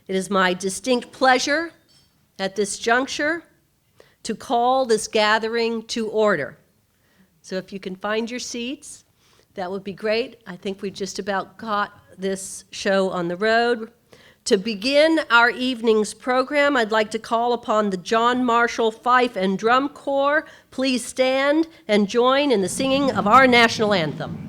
It is my distinct pleasure at this juncture to call this gathering to order. So if you can find your seats, that would be great. I think we just about got this show on the road. To begin our evening's program, I'd like to call upon the John Marshall Fife and Drum Corps. Please stand and join in the singing of our national anthem.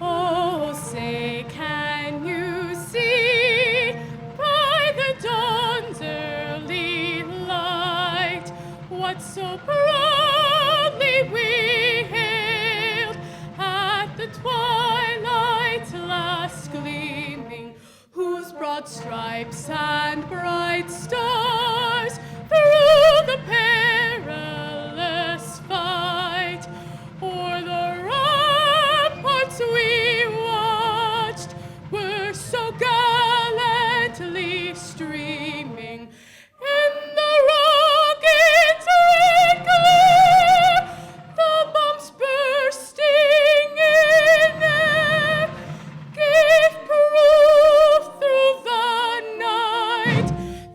Oh, say, can you see by the dawn's early light what so proudly we hailed at the twilight's last gleaming, whose broad stripes and bright stars through the perilous fight o'er the ramparts we watched were so gallantly streaming in the rocket's red glare, the bombs bursting in air gave proof through the night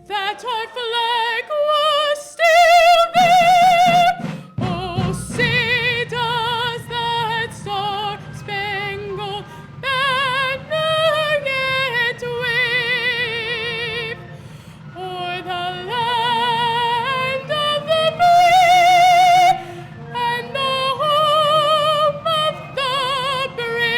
that our flag was still there. Oh, say does that star-spangled banner yet wave o'er the land of the free and the home of the brave?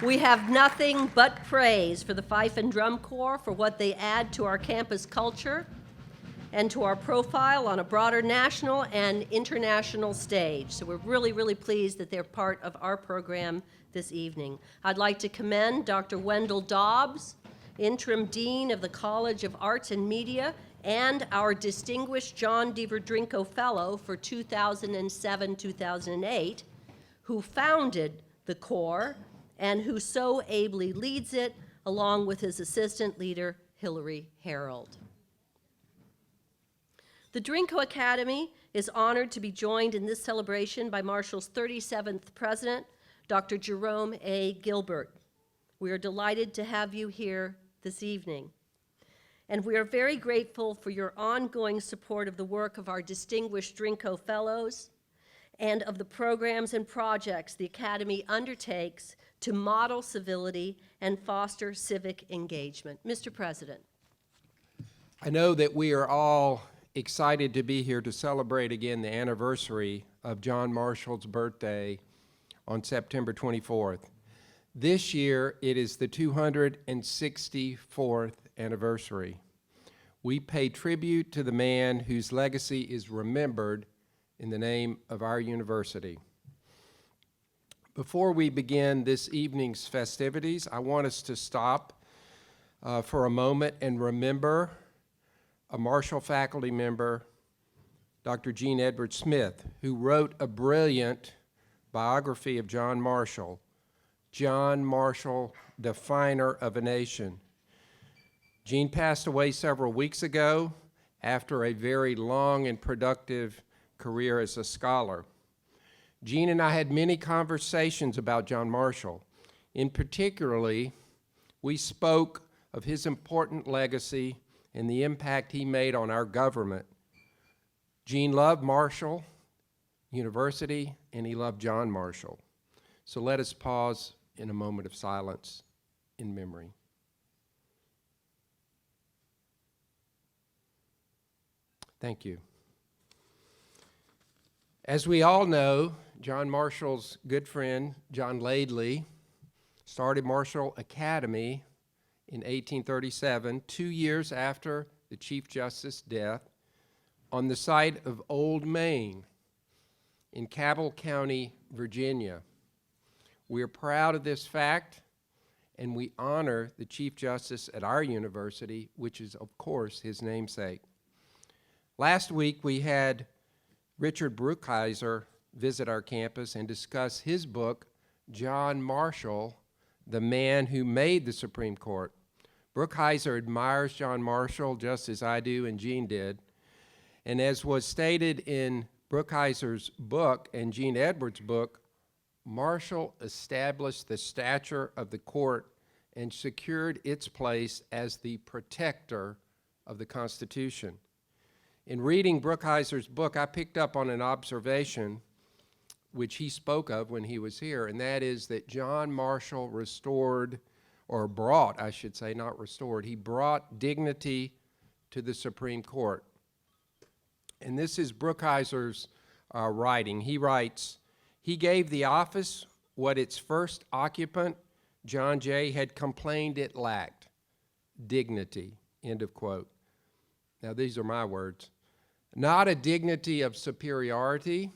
We have nothing but praise for the Fife and Drum Corps for what they add to our campus culture and to our profile on a broader national and international stage. So we're really, really pleased that they're part of our program this evening. I'd like to commend Dr. Wendell Dobbs, Interim Dean of the College of Arts and Media, and our distinguished John DeVerdrinko Fellow for 2007-2008, who founded the Corps and who so ably leads it, along with his assistant leader, Hillary Harold. The Drinko Academy is honored to be joined in this celebration by Marshall's 37th president, Dr. Jerome A. Gilbert. We are delighted to have you here this evening. And we are very grateful for your ongoing support of the work of our distinguished Drinko Fellows and of the programs and projects the Academy undertakes to model civility and foster civic engagement. Mr. President. I know that we are all excited to be here to celebrate again the anniversary of John Marshall's birthday on September 24th. This year, it is the 264th anniversary. We pay tribute to the man whose legacy is remembered in the name of our university. Before we begin this evening's festivities, I want us to stop for a moment and remember a Marshall faculty member, Dr. Jean Edward Smith, who wrote a brilliant biography of John Marshall, John Marshall, Definer of a Nation. Jean passed away several weeks ago after a very long and productive career as a scholar. Jean and I had many conversations about John Marshall. In particularly, we spoke of his important legacy and the impact he made on our government. Jean loved Marshall University, and he loved John Marshall. So let us pause in a moment of silence in memory. Thank you. As we all know, John Marshall's good friend, John Laidley, started Marshall Academy in 1837, 2 years after the Chief Justice's death, on the site of Old Main in Cabell County, Virginia. We are proud of this fact, and we honor the Chief Justice at our university, which is, of course, his namesake. Last week, we had Richard Brookhiser visit our campus and discuss his book, John Marshall, the Man Who Made the Supreme Court. Brookhiser admires John Marshall just as I do and Gene did. And as was stated in Brookhiser's book and Gene Edwards' book, Marshall established the stature of the court and secured its place as the protector of the Constitution. In reading Brookhiser's book, I picked up on an observation which he spoke of when he was here, and that is that John Marshall restored, or brought, I should say, not restored, he brought dignity to the Supreme Court. And this is Brookhiser's writing. He writes, "He gave the office what its first occupant, John Jay, had complained it lacked, dignity," end of quote. Now, these are my words. Not a dignity of superiority,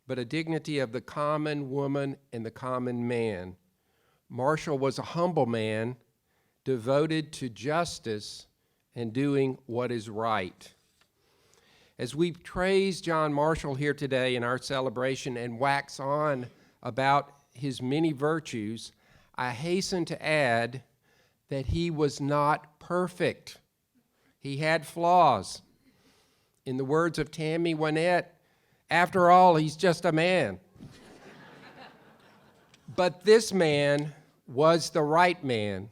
but a dignity of the common woman and the common man. Marshall was a humble man, devoted to justice and doing what is right. As we praise John Marshall here today in our celebration and wax on about his many virtues, I hasten to add that he was not perfect. He had flaws. In the words of Tammy Wynette, after all, he's just a man. But this man was the right man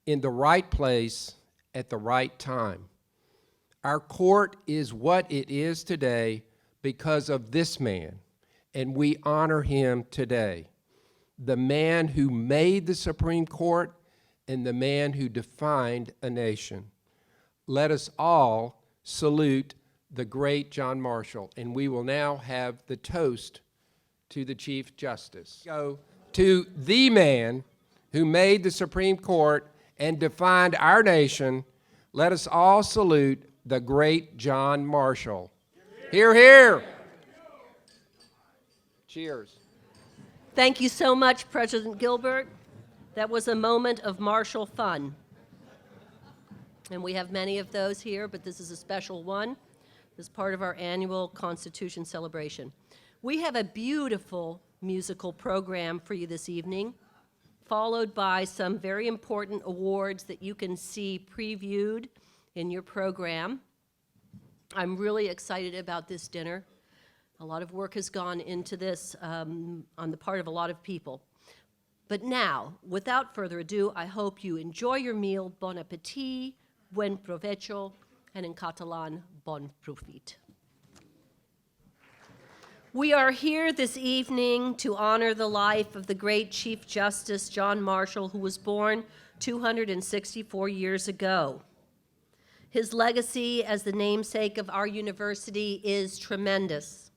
in the right place at the right time. Our court is what it is today because of this man, and we honor him today. The man who made the Supreme Court and the man who defined a nation. Let us all salute the great John Marshall, and we will now have the toast to the Chief Justice. Go to the man who made the Supreme Court and defined our nation. Let us all salute the great John Marshall. Hear, hear. Cheers. Thank you so much, President Gilbert. That was a moment of Marshall fun. And we have many of those here, but this is a special one as part of our annual Constitution celebration. We have a beautiful musical program for you this evening, followed by some very important awards that you can see previewed in your program. I'm really excited about this dinner. A lot of work has gone into this on the part of a lot of people. But now, without further ado, I hope you enjoy your meal. Bon appétit, buen provecho, and in Catalan, bon profit. We are here this evening to honor the life of the great Chief Justice John Marshall, who was born 264 years ago. His legacy as the namesake of our university is tremendous,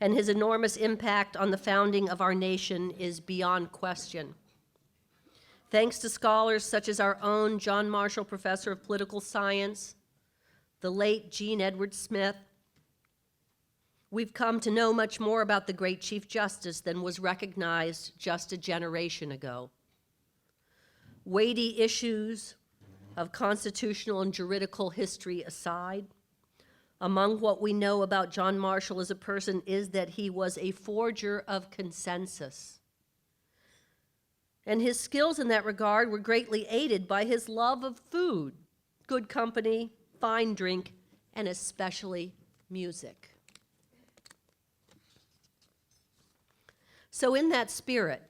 and his enormous impact on the founding of our nation is beyond question. Thanks to scholars such as our own John Marshall Professor of Political Science, the late Gene Edwards Smith, we've come to know much more about the great Chief Justice than was recognized just a generation ago. Weighty issues of constitutional and juridical history aside, among what we know about John Marshall as a person is that he was a forger of consensus. And his skills in that regard were greatly aided by his love of food, good company, fine drink, and especially music. So in that spirit,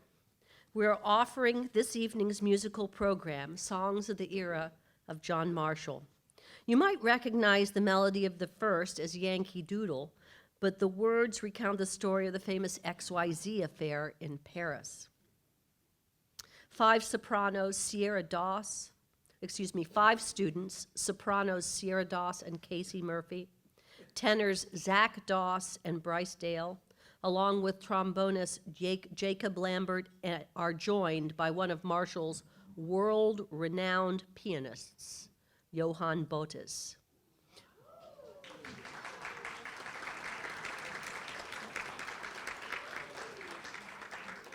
we're offering this evening's musical program, Songs of the Era of John Marshall. You might recognize the melody of the first as Yankee Doodle, but the words recount the story of the famous XYZ affair in Paris. Five students, Sierra Doss, and Casey Murphy, tenors Zach Doss and Bryce Dale, along with trombonist Jacob Lambert, are joined by one of Marshall's world-renowned pianists, Johann Botis.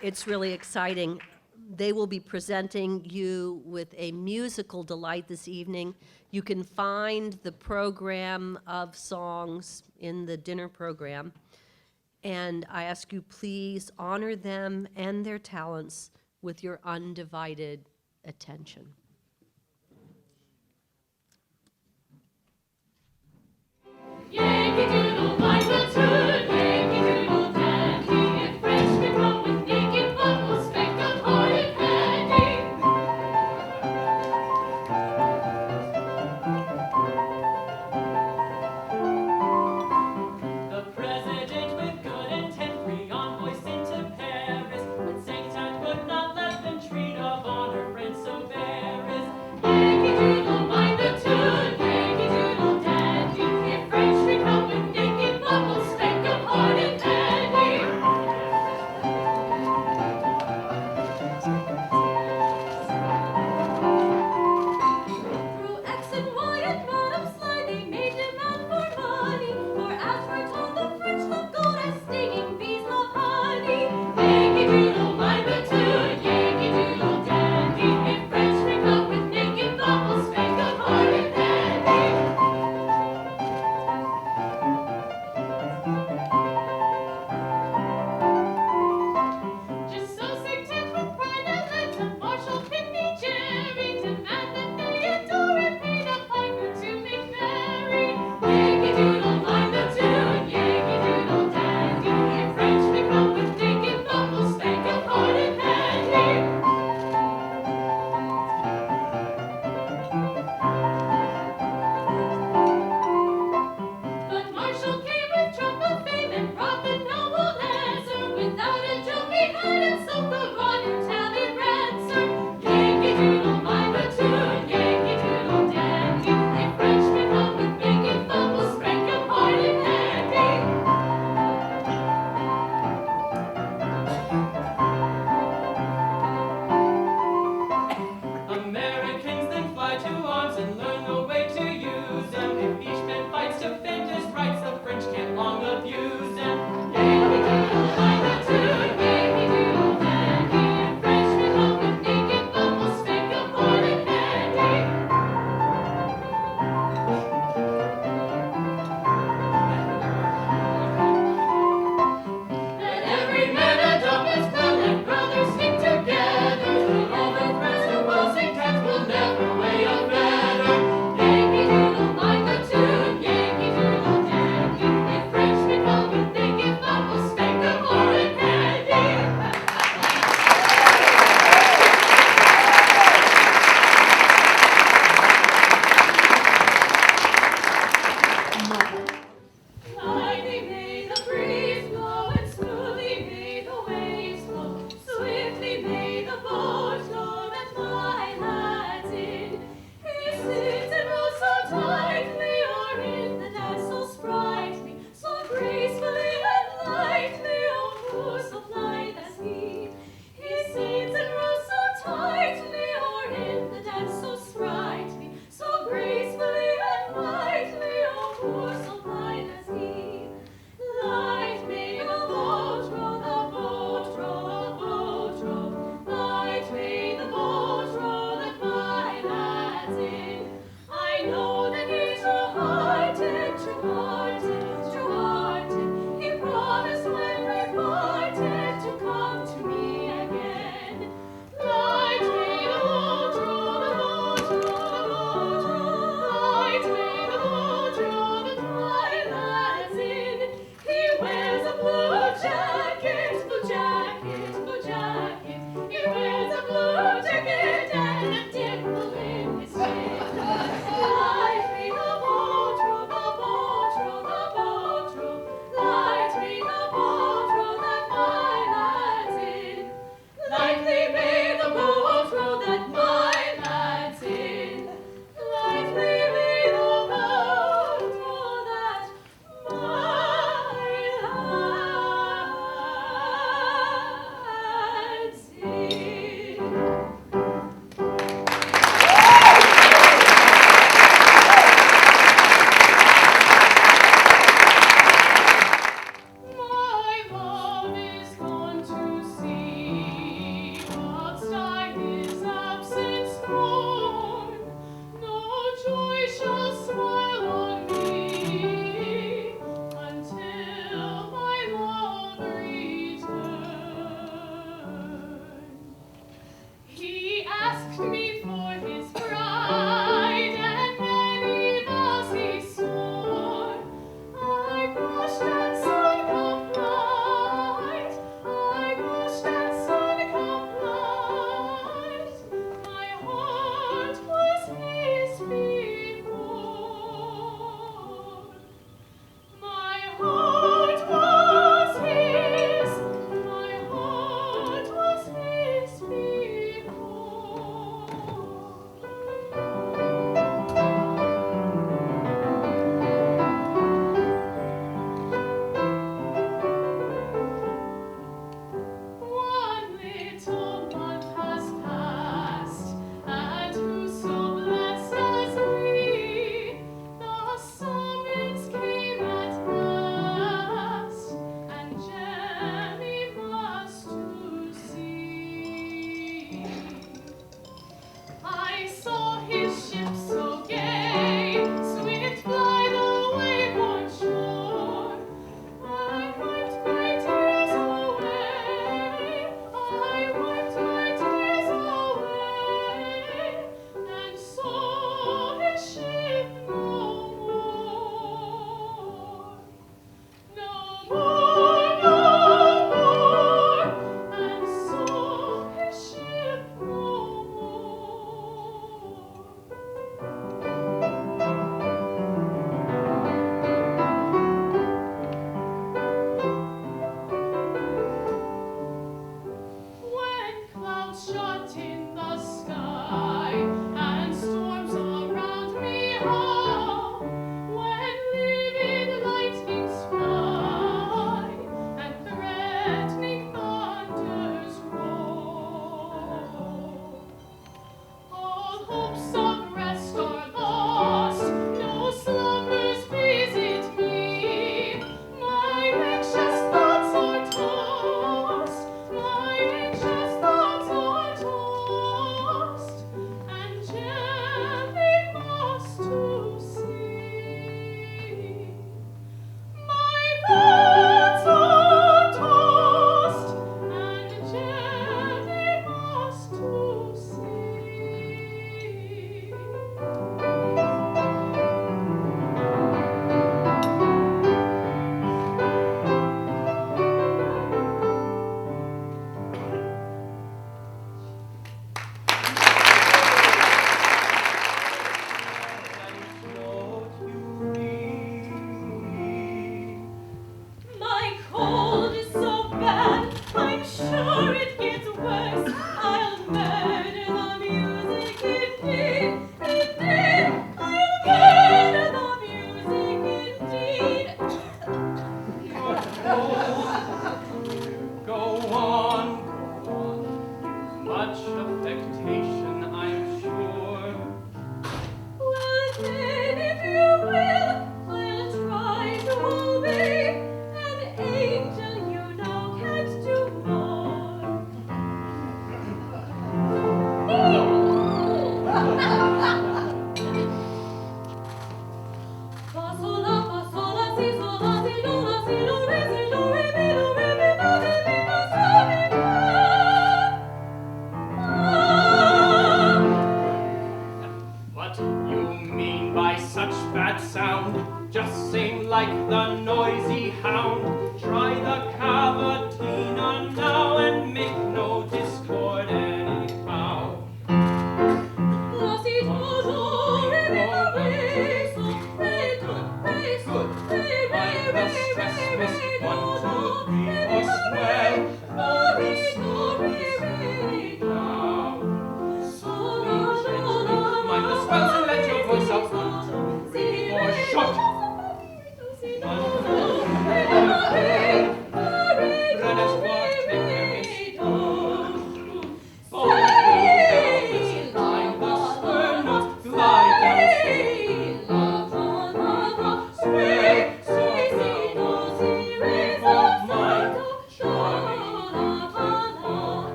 It's really exciting. They will be presenting you with a musical delight this evening. You can find the program of songs in the dinner program. And I ask you, please honor them and their talents with your undivided attention. Yankee Doodle, mind the tune, Yankee Doodle dandy. If French can come with naked bubbles, speckled hearted handy. The president with good intent, 3 envoys into Paris, but Saint-Anne would not let them treat of honor friends so bare is. Yankee Doodle, mind the tune, Yankee Doodle dandy. If French can come with naked bubbles, speckled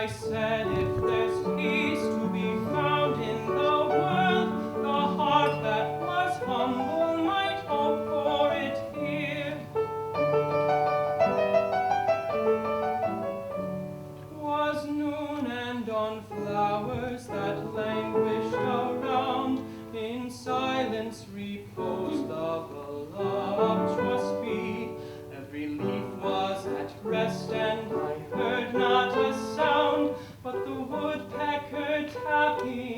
I said, if there's peace to be found in the world, the heart that was humble might hope for it here. 'Twas noon, and on flowers that languished around, in silence reposed the voluptuous bee. Every leaf was at rest, and I heard not a sound but the woodpecker tapping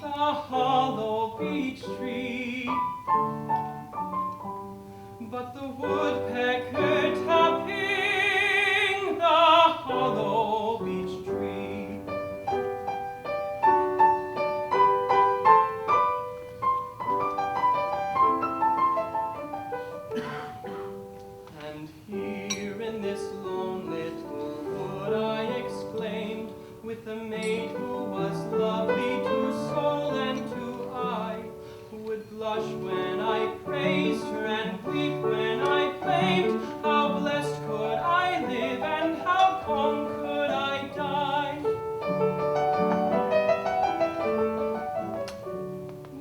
the hollow beech tree. But the woodpecker tapping the hollow beech tree. And here in this lone little wood I exclaimed, with a maid who was lovely to soul and to eye, who would blush when I praised her and weep when I claimed, how blessed could I live and how calm could I die.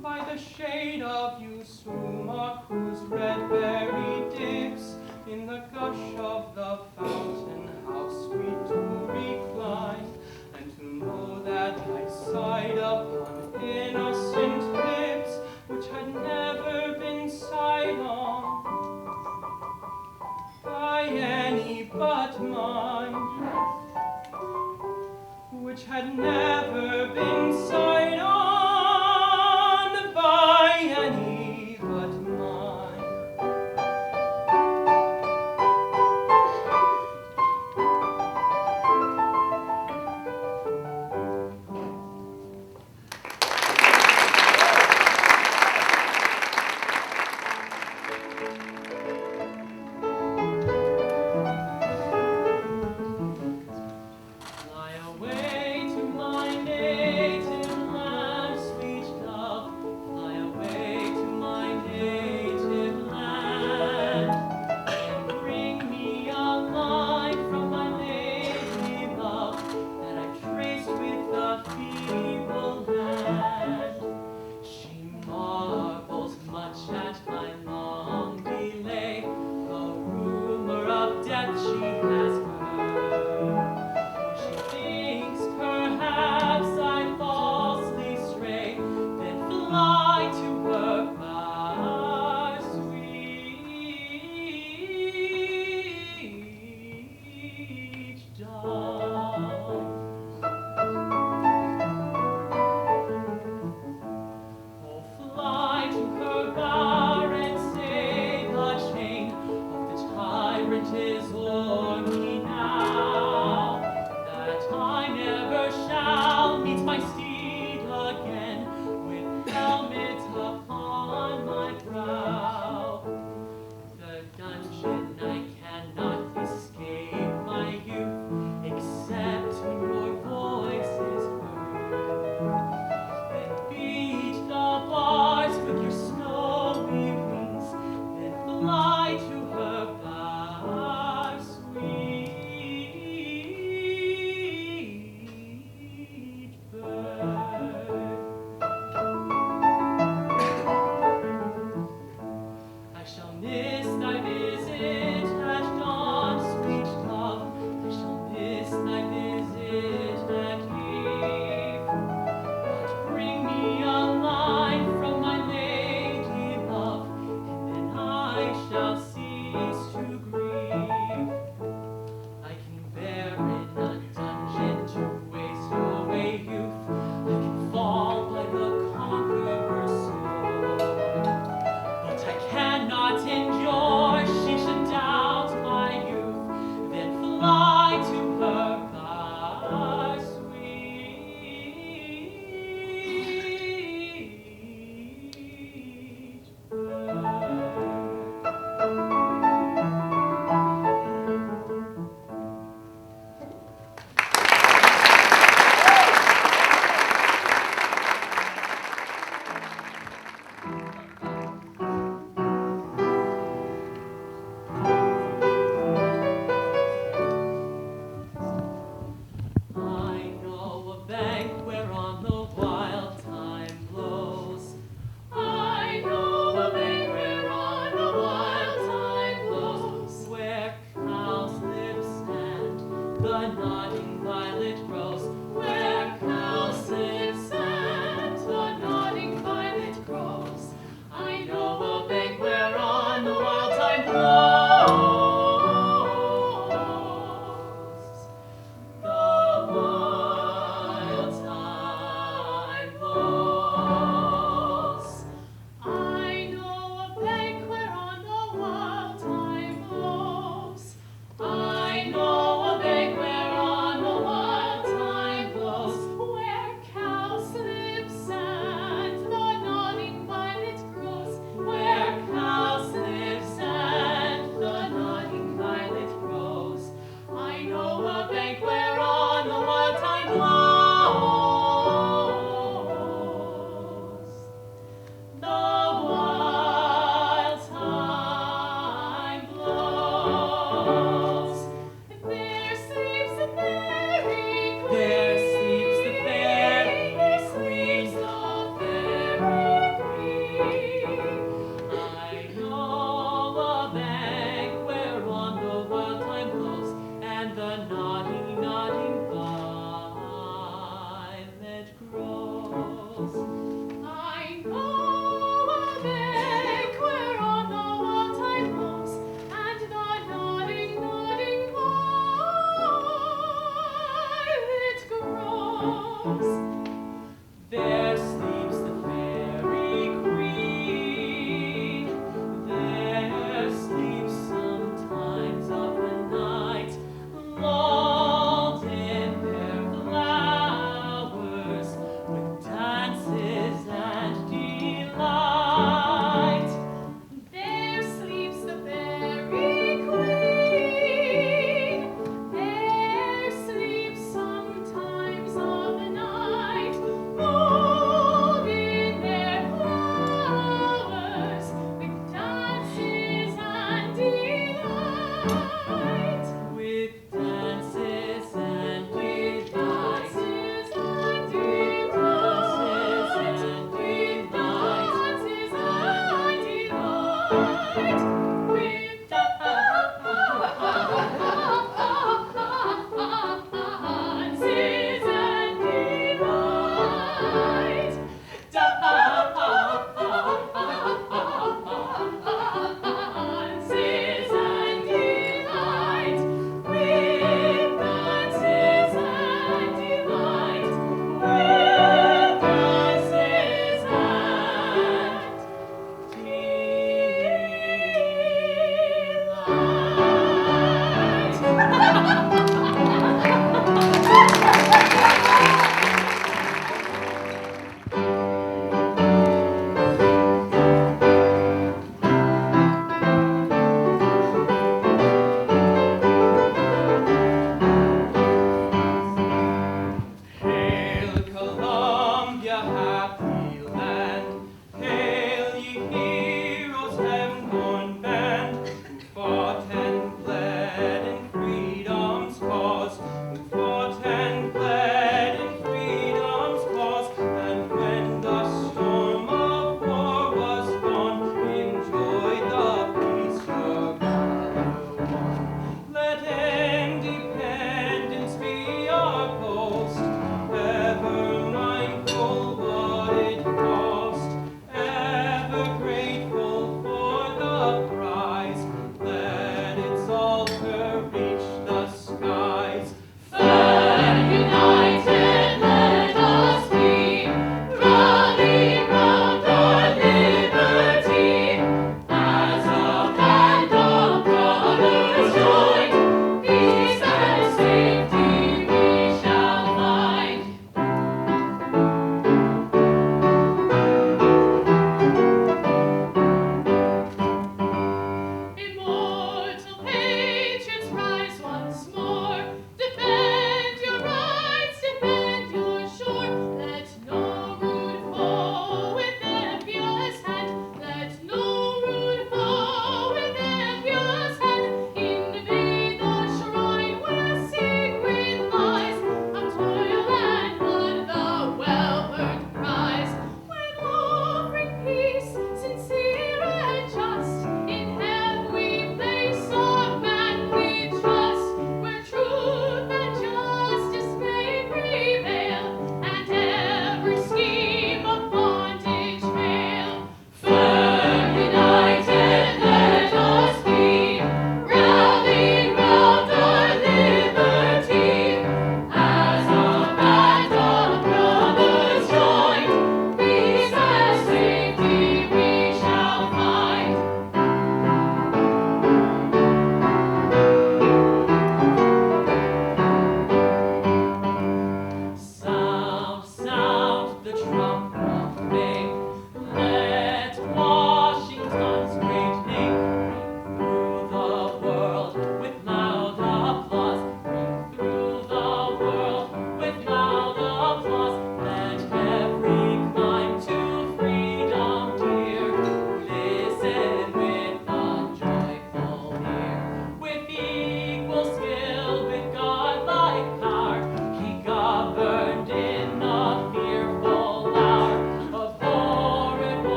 By the shade of Usuma, whose red berry dips in the gush of the fountain, how sweet to recline, and to know that I sighed upon innocent lips which had never been sighed on by any but mine, which had never been sighed on by any but mine. Fly away to my native nodding violet grows, where cowslips and the nodding violet grows. I know a bank whereon the wild thyme blows. The wild thyme blows. I know a bank whereon the wild thyme blows. I know a bank whereon the wild thyme blows, where cowslips and the nodding violet grows, where cowslips and the nodding violet grows. I know a bank whereon the wild thyme blows. The wild thyme blows. There sleeps the fairy queen. There sleeps the fairy queen. Sleeps the fairy queen. I know a bank whereon the wild thyme blows, and the nodding, nodding violet grows. I know a bank whereon the wild thyme blows, and the nodding, nodding violet grows. There sleeps the fairy queen. There sleeps sometimes of the night, lulled in their flowers, with dances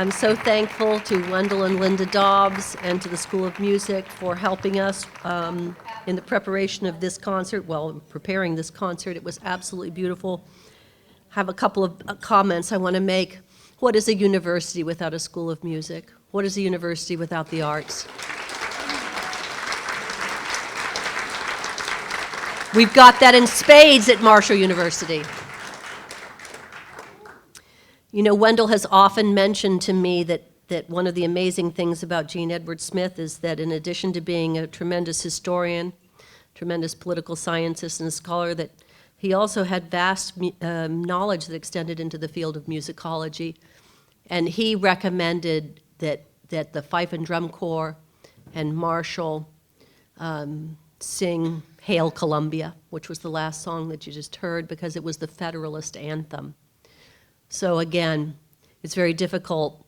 I'm so thankful to Wendell and Linda Dobbs and to the School of Music for helping us in the preparation of this concert, preparing this concert. It was absolutely beautiful. I have a couple of comments I want to make. What is a university without a school of music? What is a university without the arts? We've got that in spades at Marshall University. You know, Wendell has often mentioned to me that one of the amazing things about Jean Edward Smith is that in addition to being a tremendous historian, tremendous political scientist and a scholar, that he also had vast knowledge that extended into the field of musicology. And he recommended that the Fife and Drum Corps and Marshall sing Hail Columbia, which was the last song that you just heard, because it was the Federalist anthem. So again, it's very difficult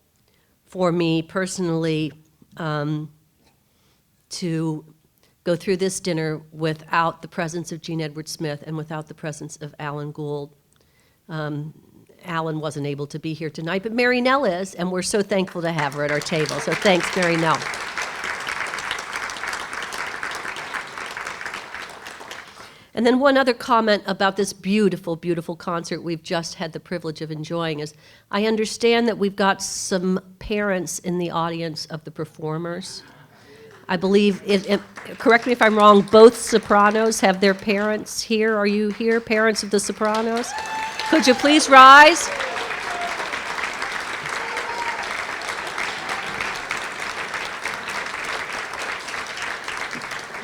for me personally to go through this dinner without the presence of Jean Edward Smith and without the presence of Alan Gould. Alan wasn't able to be here tonight, but Mary Nell is, and we're so thankful to have her at our table. So thanks, Mary Nell. And then one other comment about this beautiful, beautiful concert we've just had the privilege of enjoying is I understand that we've got some parents in the audience of the performers. I believe, correct me if I'm wrong, both sopranos have their parents here. Are you here, parents of the sopranos? Could you please rise?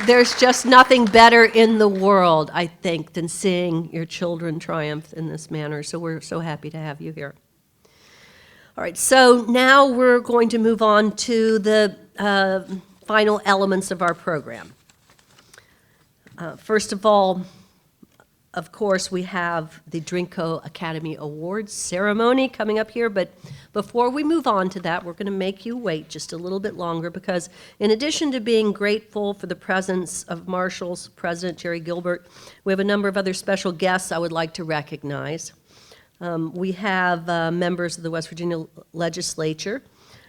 There's just nothing better in the world, I think, than seeing your children triumph in this manner. So we're so happy to have you here. All right, so now we're going to move on to the final elements of our program. First of all, of course, we have the Drinko Academy Awards ceremony coming up here, but before we move on to that, we're going to make you wait just a little bit longer because in addition to being grateful for the presence of Marshall's President Jerry Gilbert, we have a number of other special guests I would like to recognize. We have members of the West Virginia Legislature,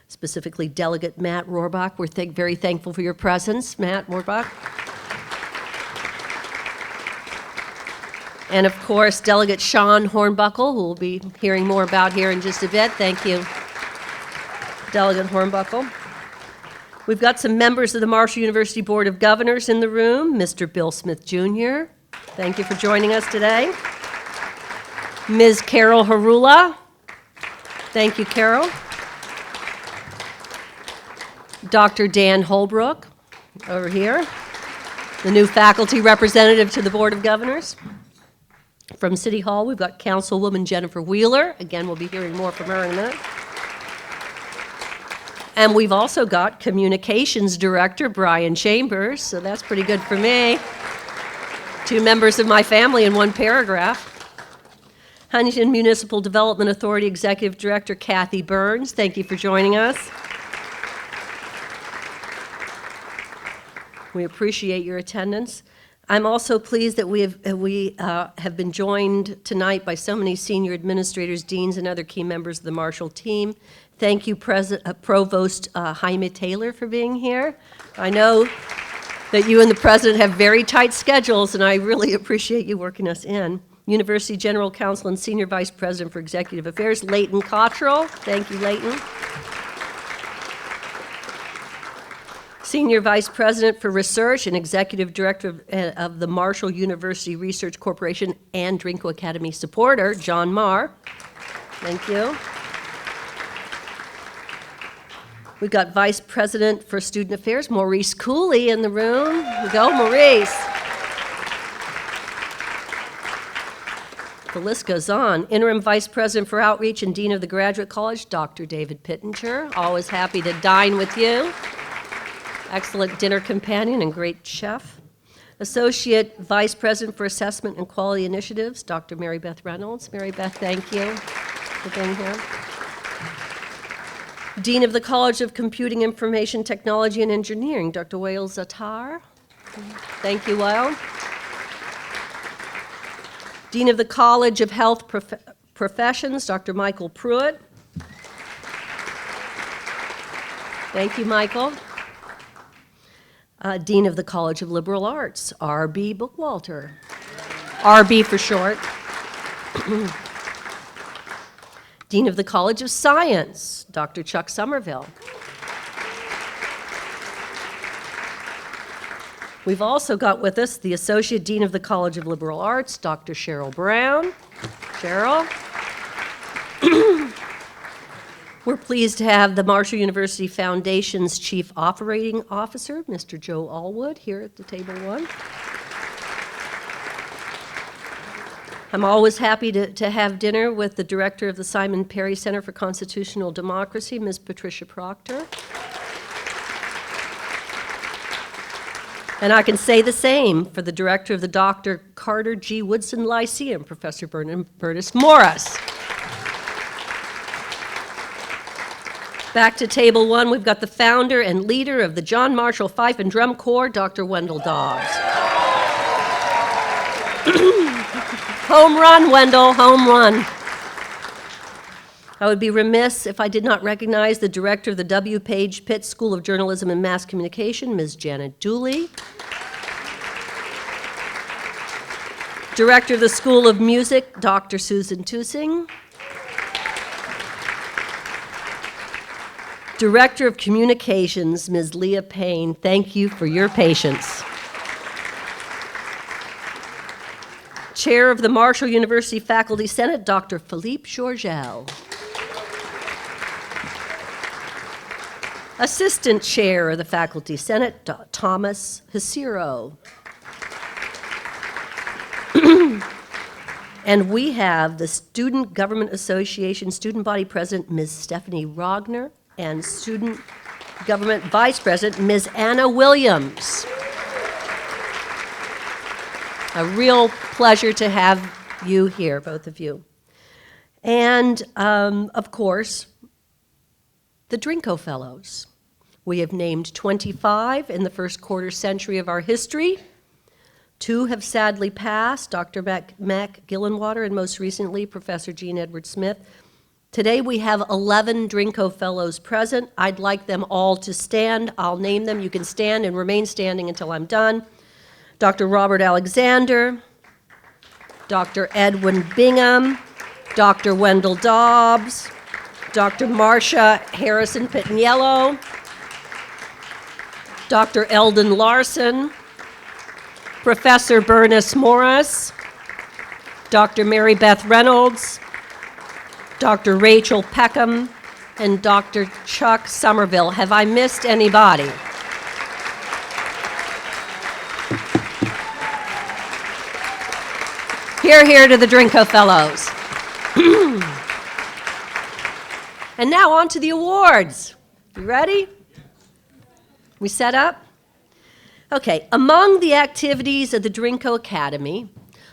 specifically Delegate Matt Rohrbach. We're very thankful for your presence, Matt Rohrbach. And of course, Delegate Shaun Hornbuckle, who we'll be hearing more about here in just a bit. Thank you, Delegate Hornbuckle. We've got some members of the Marshall University Board of Governors in the room. Mr. Bill Smith, Jr., thank you for joining us today. Ms. Carol Harula, thank you, Carol. Dr. Dan Holbrook, over here, the new faculty representative to the Board of Governors. From City Hall, we've got Councilwoman Jennifer Wheeler. Again, we'll be hearing more from her in a minute. And we've also got Communications Director Brian Chambers, so that's pretty good for me. Two members of my family in one paragraph. Huntington Municipal Development Authority Executive Director Kathy Byrnes, thank you for joining us. We appreciate your attendance. I'm also pleased that we have been joined tonight by so many senior administrators, deans, and other key members of the Marshall team. Thank you, Provost Jaime Taylor, for being here. I know that you and the president have very tight schedules, and I really appreciate you working us in. University General Counsel and Senior Vice President for Executive Affairs, Leighton Cottrell. Thank you, Leighton. Senior Vice President for Research and Executive Director of the Marshall University Research Corporation and Drinko Academy supporter, John Marr. Thank you. We've got Vice President for Student Affairs, Maurice Cooley, in the room. Here we go, Maurice. The list goes on. Interim Vice President for Outreach and Dean of the Graduate College, Dr. David Pittenger. Always happy to dine with you. Excellent dinner companion and great chef. Associate Vice President for Assessment and Quality Initiatives, Dr. Mary Beth Reynolds. Mary Beth, thank you for being here. Dean of the College of Computing, Information Technology, and Engineering, Dr. Wael Zatar. Thank you, Wael. Dean of the College of Health Professions, Dr. Michael Pruitt. Thank you, Michael. Dean of the College of Liberal Arts, R.B. Bookwalter. R.B. for short. Dean of the College of Science, Dr. Chuck Somerville. We've also got with us the Associate Dean of the College of Liberal Arts, Dr. Cheryl Brown. Cheryl. We're pleased to have the Marshall University Foundation's Chief Operating Officer, Mr. Joe Allwood, here at the table one. I'm always happy to have dinner with the Director of the Simon Perry Center for Constitutional Democracy, Ms. Patricia Proctor. And I can say the same for the Director of the Dr. Carter G. Woodson Lyceum, Professor Byrnes Morris. Back to table one, we've got the founder and leader of the John Marshall Fife and Drum Corps, Dr. Wendell Dobbs. Home run, Wendell, home run. I would be remiss if I did not recognize the director of the W. Page Pitt School of Journalism and Mass Communication, Ms. Janet Dooley. Director of the School of Music, Dr. Susan Tusing. Director of Communications, Ms. Leah Payne. Thank you for your patience. Chair of the Marshall University Faculty Senate, Dr. Philippe Georgel. Assistant Chair of the Faculty Senate, Thomas Hasiro. And we have the Student Government Association Student Body President, Ms. Stephanie Rogner, and Student Government Vice President, Ms. Anna Williams. A real pleasure to have you here, both of you. And, of course, the Drinko Fellows. We have named 25 in the first quarter century of our history. 2 have sadly passed, Dr. Mac Gillenwater and most recently Professor Jean Edward Smith. Today we have 11 Drinko Fellows present. I'd like them all to stand. I'll name them. You can stand and remain standing until I'm done. Dr. Robert Alexander, Dr. Edwin Bingham, Dr. Wendell Dobbs, Dr. Marcia Harrison Pitaniello, Dr. Eldon Larson, Professor Byrnes Morris, Dr. Mary Beth Reynolds, Dr. Rachel Peckham, and Dr. Chuck Somerville. Have I missed anybody? Hear to the Drinko Fellows. And now on to the awards. You ready? We set up? Okay, among the activities of the Drinko Academy,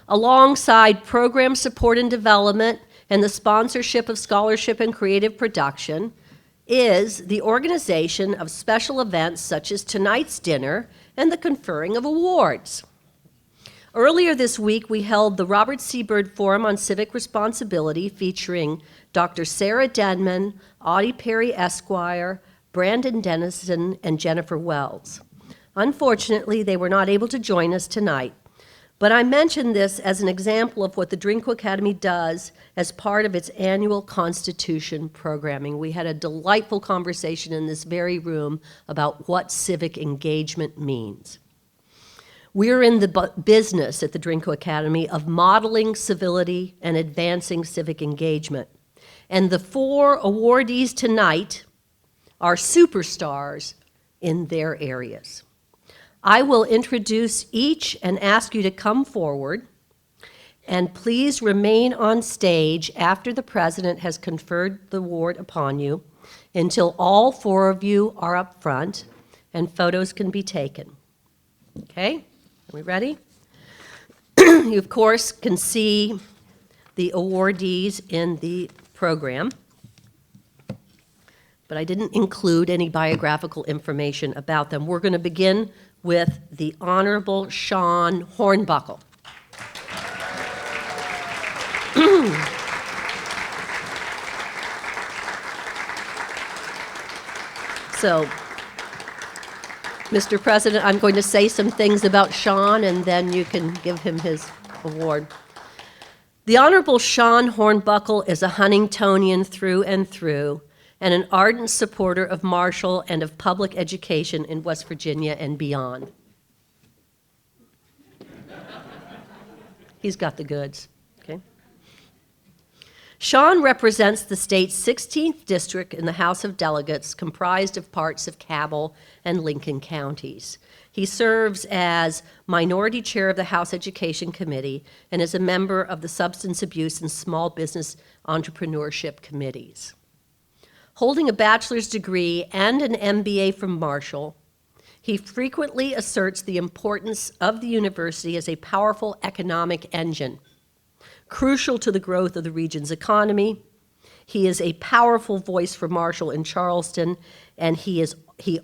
alongside program support and development and the sponsorship of scholarship and creative production, is the organization of special events such as tonight's dinner and the conferring of awards. Earlier this week, we held the Robert Seabird Forum on Civic Responsibility featuring Dr. Sarah Denman, Audie Perry Esquire, Brandon Dennison, and Jennifer Wells. Unfortunately, they were not able to join us tonight, but I mention this as an example of what the Drinko Academy does as part of its annual Constitution programming. We had a delightful conversation in this very room about what civic engagement means. We're in the business at the Drinko Academy of modeling civility and advancing civic engagement. And the 4 awardees tonight are superstars in their areas. I will introduce each and ask you to come forward, and please remain on stage after the president has conferred the award upon you until all 4 of you are up front and photos can be taken. Okay, are we ready? You, of course, can see the awardees in the program, but I didn't include any biographical information about them. We're going to begin with the Honorable Shaun Hornbuckle. So, Mr. President, I'm going to say some things about Shaun, and then you can give him his award. The Honorable Shaun Hornbuckle is a Huntingtonian through and through, and an ardent supporter of Marshall and of public education in West Virginia and beyond. He's got the goods, okay? Shaun represents the state's 16th district in the House of Delegates, comprised of parts of Cabell and Lincoln counties. He serves as minority chair of the House Education Committee and is a member of the Substance Abuse and Small Business Entrepreneurship Committees. Holding a bachelor's degree and an MBA from Marshall, he frequently asserts the importance of the university as a powerful economic engine, crucial to the growth of the region's economy. He is a powerful voice for Marshall in Charleston, and he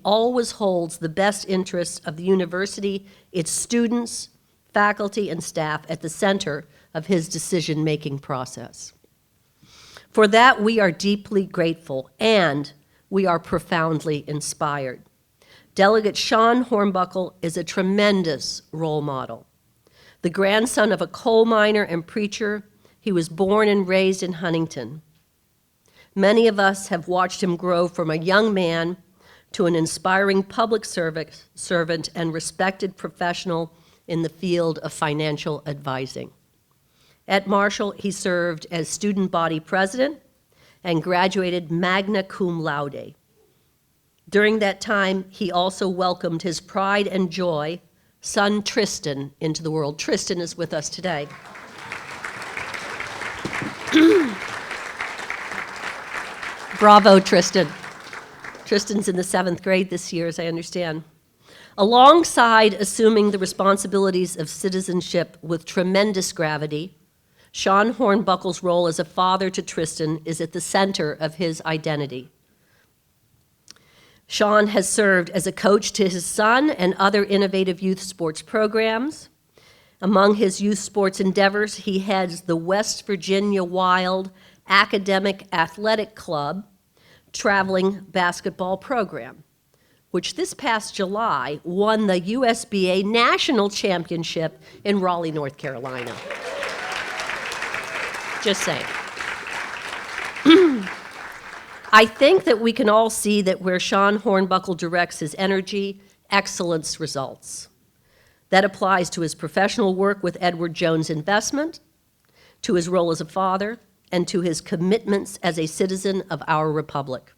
always holds the best interests of the university, its students, faculty, and staff at the center of his decision-making process. For that, we are deeply grateful, and we are profoundly inspired. Delegate Shaun Hornbuckle is a tremendous role model. The grandson of a coal miner and preacher, he was born and raised in Huntington. Many of us have watched him grow from a young man to an inspiring public servant and respected professional in the field of financial advising. At Marshall, he served as student body president and graduated magna cum laude. During that time, he also welcomed his pride and joy, son Tristan, into the world. Tristan is with us today. Bravo, Tristan. Tristan's in the 7th grade this year, as I understand. Alongside assuming the responsibilities of citizenship with tremendous gravity, Shaun Hornbuckle's role as a father to Tristan is at the center of his identity. Shaun has served as a coach to his son and other innovative youth sports programs. Among his youth sports endeavors, he heads the West Virginia Wild Academic Athletic Club traveling basketball program, which this past July won the USBA National Championship in Raleigh, North Carolina. Just saying. I think that we can all see that where Shaun Hornbuckle directs his energy, excellence results. That applies to his professional work with Edward Jones Investment, to his role as a father, and to his commitments as a citizen of our republic.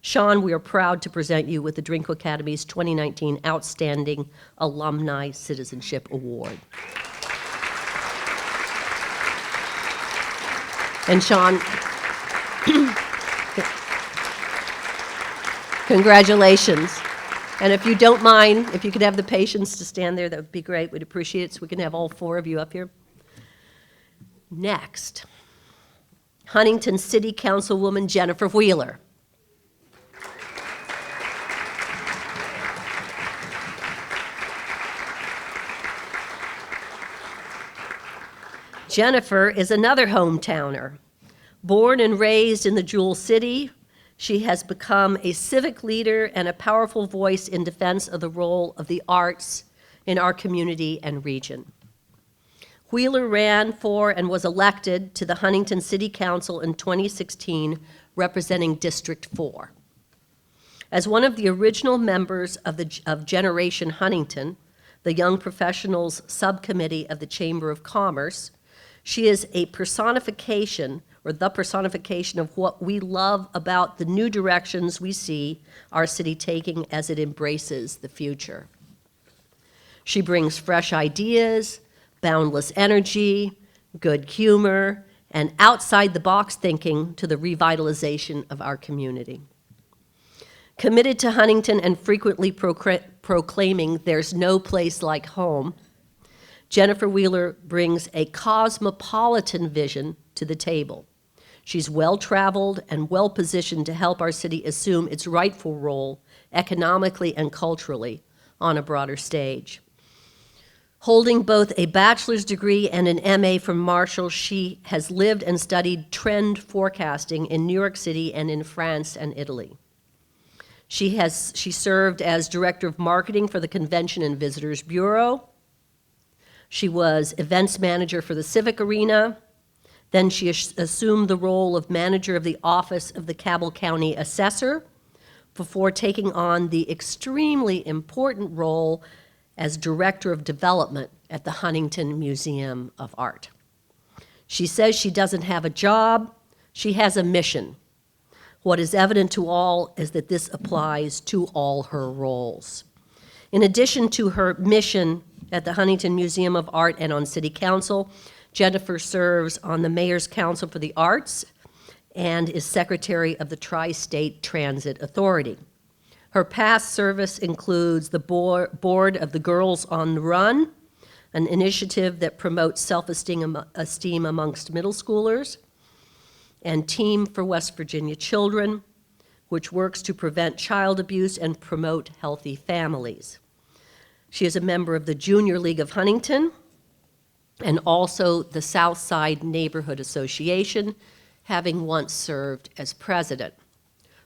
Shaun, we are proud to present you with the Drinko Academy's 2019 Outstanding Alumni Citizenship Award. And Shaun, congratulations. And if you don't mind, if you could have the patience to stand there, that would be great. We'd appreciate it so we can have all 4 of you up here. Next, Huntington City Councilwoman Jennifer Wheeler. Jennifer is another hometowner. Born and raised in the Jewel City, she has become a civic leader and a powerful voice in defense of the role of the arts in our community and region. Wheeler ran for and was elected to the Huntington City Council in 2016, representing District 4. As one of the original members of Generation Huntington, the Young Professionals Subcommittee of the Chamber of Commerce, she is a personification, or the personification, of what we love about the new directions we see our city taking as it embraces the future. She brings fresh ideas, boundless energy, good humor, and outside-the-box thinking to the revitalization of our community. Committed to Huntington and frequently proclaiming there's no place like home, Jennifer Wheeler brings a cosmopolitan vision to the table. She's well-traveled and well-positioned to help our city assume its rightful role economically and culturally on a broader stage. Holding both a bachelor's degree and an MA from Marshall, she has lived and studied trend forecasting in New York City and in France and Italy. She served as Director of Marketing for the Convention and Visitors Bureau. She was Events Manager for the Civic Arena. Then she assumed the role of Manager of the Office of the Cabell County Assessor before taking on the extremely important role as Director of Development at the Huntington Museum of Art. She says she doesn't have a job, she has a mission. What is evident to all is that this applies to all her roles. In addition to her mission at the Huntington Museum of Art and on City Council, Jennifer serves on the Mayor's Council for the Arts and is Secretary of the Tri-State Transit Authority. Her past service includes the board of the Girls on the Run, an initiative that promotes self-esteem amongst middle schoolers, and Team for West Virginia Children, which works to prevent child abuse and promote healthy families. She is a member of the Junior League of Huntington and also the Southside Neighborhood Association, having once served as president.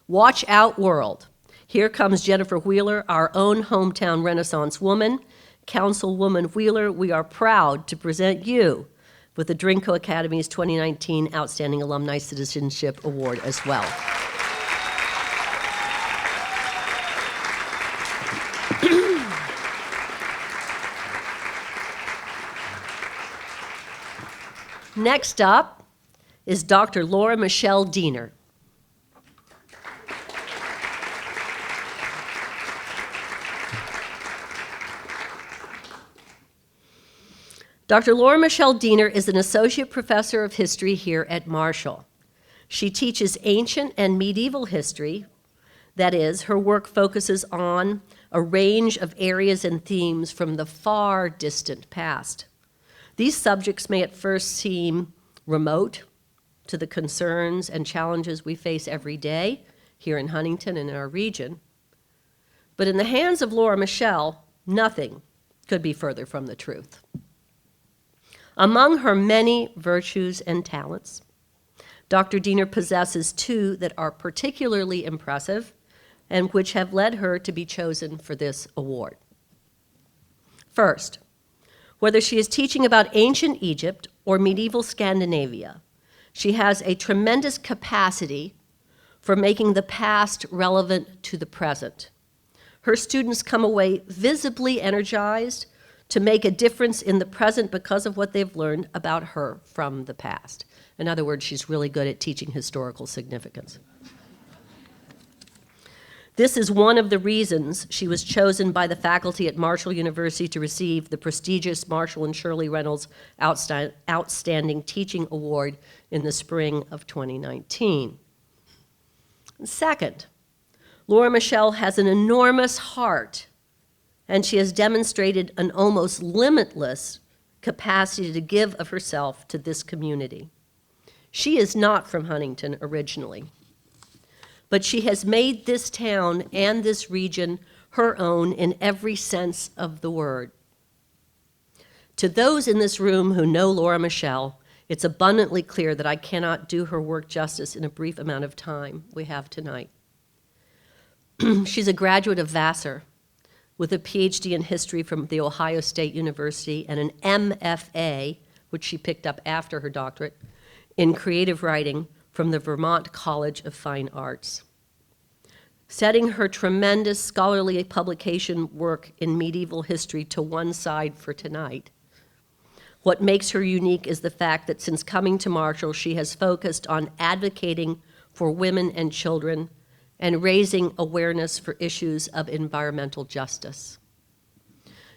Watch out, world. Here comes Jennifer Wheeler, our own hometown Renaissance woman. Councilwoman Wheeler, we are proud to present you with the Drinko Academy's 2019 Outstanding Alumni Citizenship Award as well. Next up is Dr. Laura Michelle Diener. Dr. Laura Michelle Diener is an associate professor of history here at Marshall. She teaches ancient and medieval history. That is, her work focuses on a range of areas and themes from the far distant past. These subjects may at first seem remote to the concerns and challenges we face every day here in Huntington and in our region. But in the hands of Laura Michelle, nothing could be further from the truth. Among her many virtues and talents, Dr. Diener possesses two that are particularly impressive and which have led her to be chosen for this award. First, whether she is teaching about ancient Egypt or medieval Scandinavia, she has a tremendous capacity for making the past relevant to the present. Her students come away visibly energized to make a difference in the present because of what they've learned about her from the past. In other words, she's really good at teaching historical significance. This is one of the reasons she was chosen by the faculty at Marshall University to receive the prestigious Marshall and Shirley Reynolds Outstanding Teaching Award in the spring of 2019. Second, Laura Michelle has an enormous heart, and she has demonstrated an almost limitless capacity to give of herself to this community. She is not from Huntington originally, but she has made this town and this region her own in every sense of the word. To those in this room who know Laura Michelle, it's abundantly clear that I cannot do her work justice in a brief amount of time we have tonight. She's a graduate of Vassar with a PhD in history from The Ohio State University and an MFA, which she picked up after her doctorate, in creative writing from the Vermont College of Fine Arts. Setting her tremendous scholarly publication work in medieval history to one side for tonight, what makes her unique is the fact that since coming to Marshall, she has focused on advocating for women and children and raising awareness for issues of environmental justice.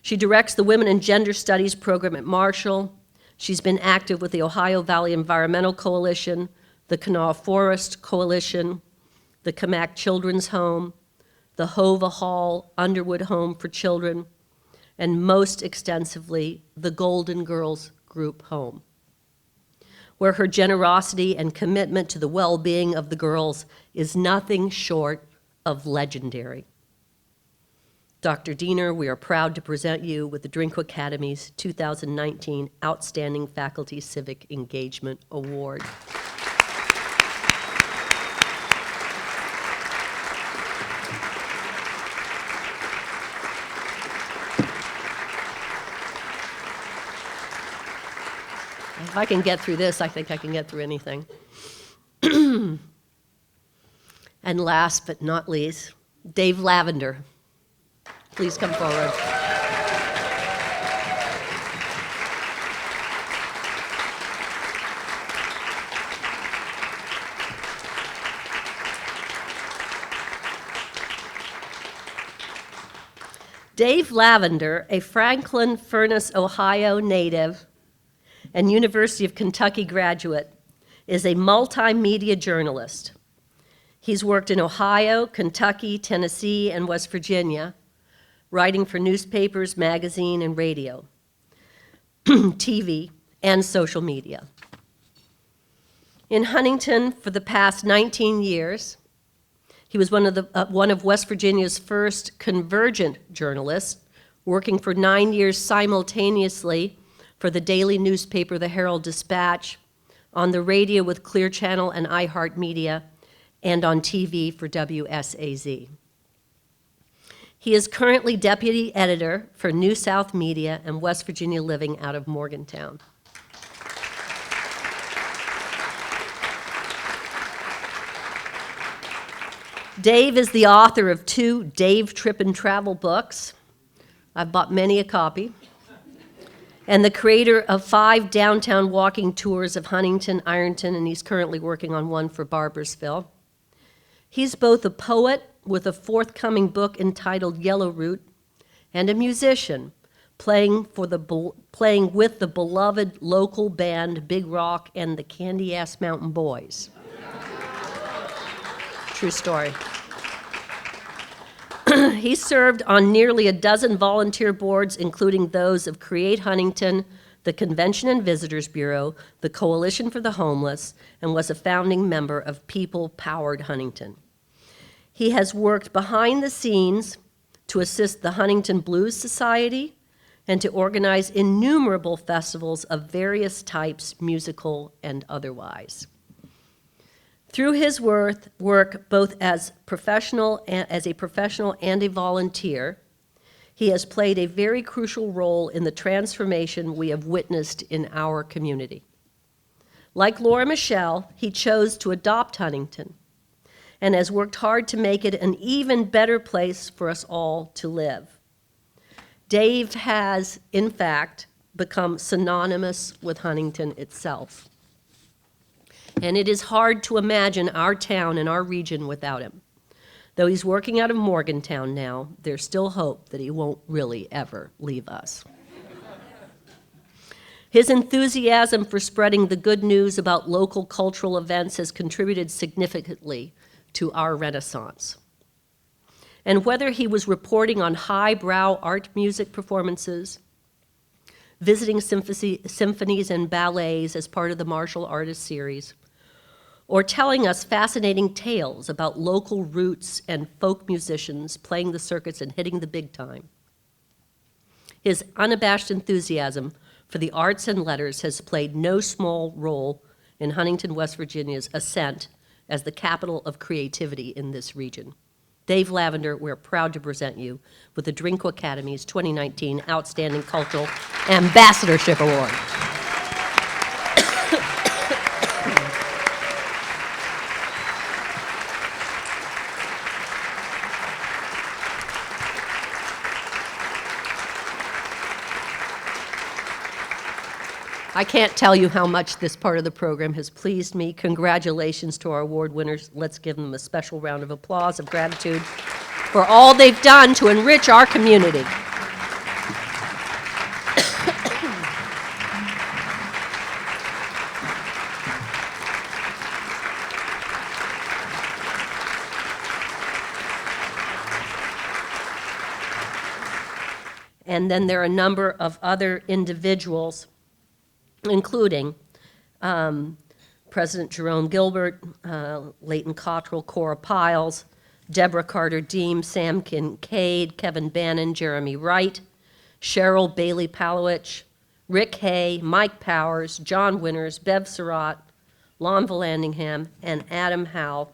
She directs the Women and Gender Studies program at Marshall. She's been active with the Ohio Valley Environmental Coalition, the Kanawha Forest Coalition, the Kamak Children's Home, the Hova Hall Underwood Home for Children, and most extensively, the Golden Girls Group Home, where her generosity and commitment to the well-being of the girls is nothing short of legendary. Dr. Diener, we are proud to present you with the Drinko Academy's 2019 Outstanding Faculty Civic Engagement Award. If I can get through this, I think I can get through anything. And last but not least, Dave Lavender. Please come forward. Dave Lavender, a Franklin Furnace, Ohio native and University of Kentucky graduate, is a multimedia journalist. He's worked in Ohio, Kentucky, Tennessee, and West Virginia, writing for newspapers, magazine, and radio, TV, and social media. In Huntington for the past 19 years, he was one of West Virginia's first convergent journalists, working for 9 years simultaneously for the daily newspaper, the Herald-Dispatch, on the radio with Clear Channel and iHeartMedia, and on TV for WSAZ. He is currently deputy editor for New South Media and West Virginia Living out of Morgantown. Dave is the author of 2 Dave Trip and Travel books. I've bought many a copy. And the creator of 5 downtown walking tours of Huntington, Ironton, and he's currently working on one for Barboursville. He's both a poet with a forthcoming book entitled Yellow Root and a musician playing with the beloved local band Big Rock and the Candy Ass Mountain Boys. True story. He served on nearly a dozen volunteer boards, including those of Create Huntington, the Convention and Visitors Bureau, the Coalition for the Homeless, and was a founding member of People Powered Huntington. He has worked behind the scenes to assist the Huntington Blues Society and to organize innumerable festivals of various types, musical and otherwise. Through his work both as a professional and a volunteer, he has played a very crucial role in the transformation we have witnessed in our community. Like Laura Michelle, he chose to adopt Huntington and has worked hard to make it an even better place for us all to live. Dave has, in fact, become synonymous with Huntington itself. And it is hard to imagine our town and our region without him. Though he's working out of Morgantown now, there's still hope that he won't really ever leave us. His enthusiasm for spreading the good news about local cultural events has contributed significantly to our renaissance. And whether he was reporting on highbrow art music performances, visiting symphonies and ballets as part of the Martial Artists series, or telling us fascinating tales about local roots and folk musicians playing the circuits and hitting the big time, his unabashed enthusiasm for the arts and letters has played no small role in Huntington, West Virginia's ascent as the capital of creativity in this region. Dave Lavender, we're proud to present you with the Drinko Academy's 2019 Outstanding Cultural Ambassadorship Award. I can't tell you how much this part of the program has pleased me. Congratulations to our award winners. Let's give them a special round of applause of gratitude for all they've done to enrich our community. And then there are a number of other individuals, including President Jerome Gilbert, Leighton Cottrell, Cora Piles, Deborah Carter Deem, Sam Kincaid, Kevin Bannon, Jeremy Wright, Cheryl Bailey Palowich, Rick Hay, Mike Powers, John Winters, Bev Surratt, Lon Vallandingham, and Adam Howe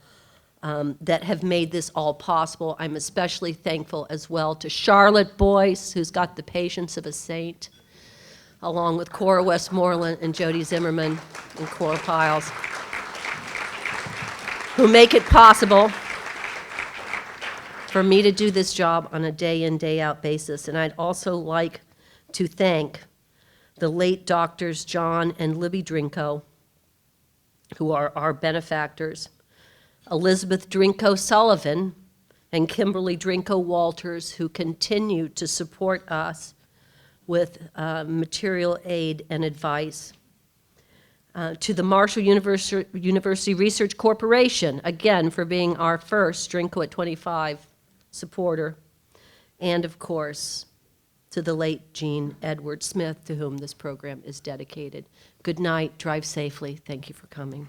that have made this all possible. I'm especially thankful as well to Charlotte Boyce, who's got the patience of a saint, along with Cora Westmoreland and Jody Zimmerman and Cora Piles, who make it possible for me to do this job on a day-in, day-out basis. And I'd also like to thank the late doctors John and Libby Drinko, who are our benefactors, Elizabeth Drinko Sullivan and Kimberly Drinko Walters, who continue to support us with material aid and advice. To the Marshall University Research Corporation, again, for being our first Drinko at 25 supporter. And of course, to the late Gene Edward Smith, to whom this program is dedicated. Good night, drive safely. Thank you for coming.